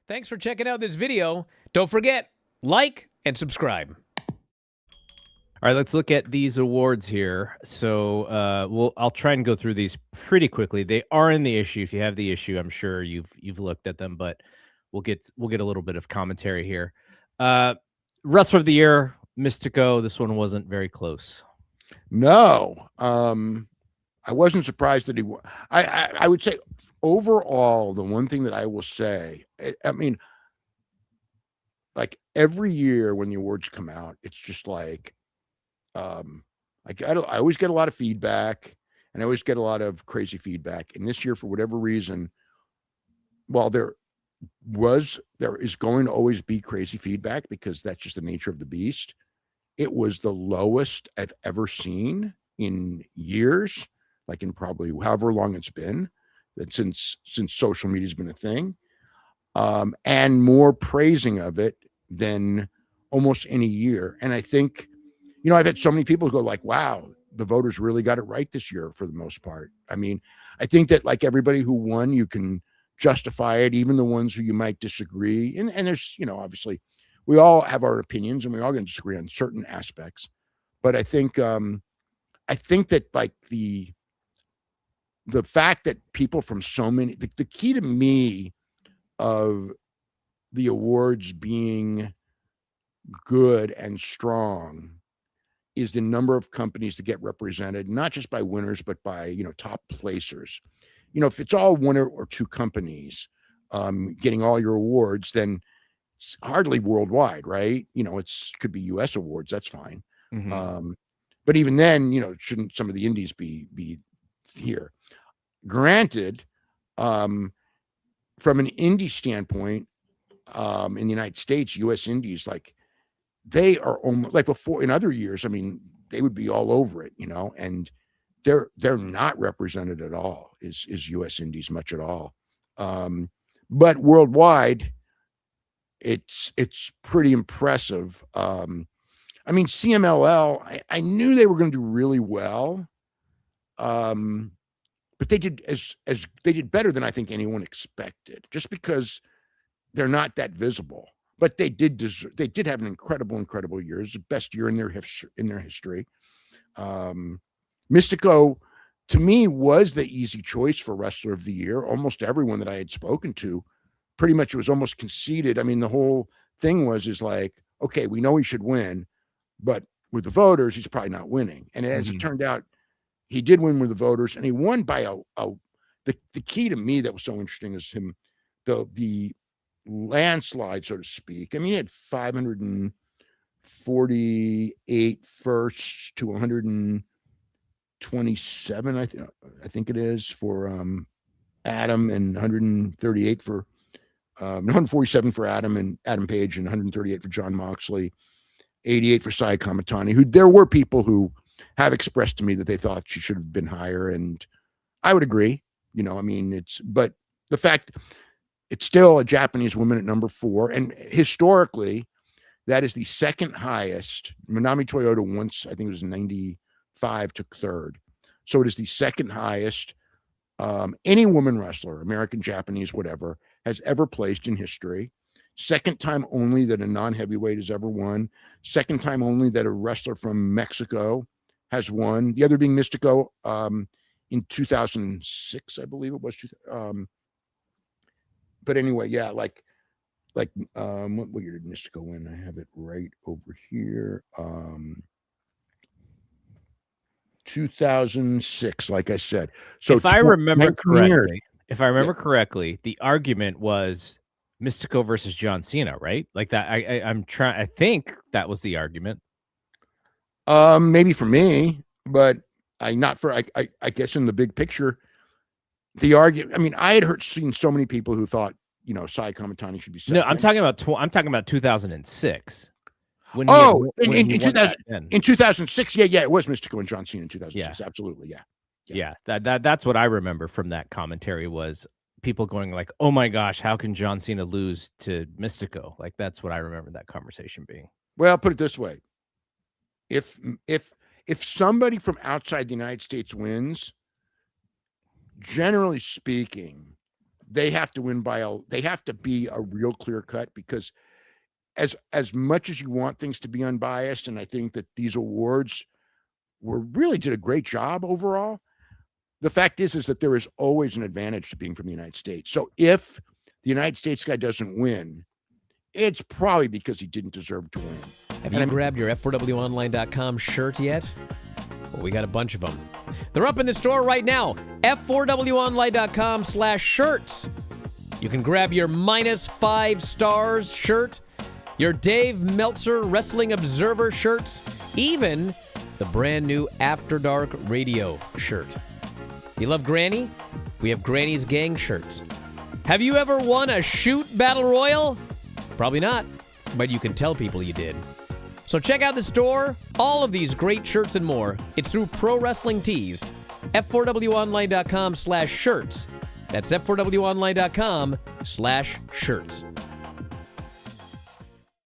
Thanks for checking out this video. Don't forget, like and subscribe. All right, let's look at these awards here. So I'll try and go through these pretty quickly. They are in the issue. If you have the issue, I'm sure you've looked at them, but we'll get a little bit of commentary here. Wrestler of the Year, Mistico. This one wasn't very close. No, I wasn't surprised that he. I would say overall, the one thing that I will say, I mean, like every year when the awards come out, it's just like, I always get a lot of feedback, and I always get a lot of crazy feedback. And this year, for whatever reason, while there is going to always be crazy feedback because that's just the nature of the beast, it was the lowest I've ever seen in years, like in probably however long it's been, that since social media's been a thing, and more praising of it than almost any year. And I think, I've had so many people go like, wow, the voters really got it right this year for the most part. I mean, I think that like everybody who won, you can justify it, even the ones who you might disagree. And there's, obviously we all have our opinions and we're all going to disagree on certain aspects. But I think that like the fact that people from so many, the key to me of the awards being good and strong is the number of companies that get represented, not just by winners, but by, top placers. If it's all one or two companies getting all your awards, then it's hardly worldwide, right? It's could be US awards, that's fine. Mm-hmm. But even then, shouldn't some of the indies be here? Granted, from an indie standpoint, in the United States, US indies, like they are almost like before in other years. I mean, they would be all over it, and they're not represented at all is US indies much at all. But worldwide, it's pretty impressive. I mean, CMLL, I knew they were going to do really well. But they did they did better than I think anyone expected, just because they're not that visible. But they did have an incredible year. It's the best year in their history. Mistico, to me, was the easy choice for Wrestler of the Year. Almost everyone that I had spoken to, pretty much it was almost conceded. I mean, the whole thing is like, okay, we know he should win, but with the voters, he's probably not winning. And as it turned out, he did win with the voters, and he won by the key to me that was so interesting is him, the landslide, so to speak. I mean, he had 548 firsts to 127, I think it is, for Adam, and 138 for 147 for Adam and Adam Page, and 138 for John Moxley, 88 for Sai Kamatani, who there were people who have expressed to me that they thought she should have been higher, and I would agree. I mean, but the fact it's still a Japanese woman at number 4, and historically, that is the second highest. Manami Toyota once, I think it was 95, took third, so it is the second highest any woman wrestler, American, Japanese, whatever, has ever placed in history. Second time only that a non-heavyweight has ever won. Second time only that a wrestler from Mexico has won. The other being Mistico in 2006, I believe it was. But anyway, yeah, like what year did Mistico win? I have it right over here. 2006, like I said. So if I remember correctly, the argument was Mistico versus John Cena, right? Like that. I think that was the argument. Maybe for me, but I guess in the big picture, the argument. I mean, I had seen so many people who thought, Sai Kamatani should be second. No, I'm talking about 2006. In 2006, yeah, it was Mistico and John Cena in 2006. Yeah. Absolutely, yeah. That's what I remember from that commentary was people going like, "Oh my gosh, how can John Cena lose to Mistico?" Like that's what I remember that conversation being. Well, I'll put it this way: if somebody from outside the United States wins, generally speaking, they have to win they have to be a real clear cut, because as much as you want things to be unbiased, and I think that these awards really did a great job overall, the fact is that there is always an advantage to being from the United States. So if the United States guy doesn't win, it's probably because he didn't deserve to win. Have you grabbed your F4WOnline.com shirt yet? Well, we got a bunch of them. They're up in the store right now. F4WOnline.com/shirts. You can grab your -5 stars shirt, your Dave Meltzer Wrestling Observer shirts, even the brand new After Dark Radio shirt. You love Granny? We have Granny's Gang shirts. Have you ever won a shoot battle royal? Probably not, but you can tell people you did. So check out the store. All of these great shirts and more. It's through Pro Wrestling Tees. F4WOnline.com/shirts. That's F4WOnline.com/shirts.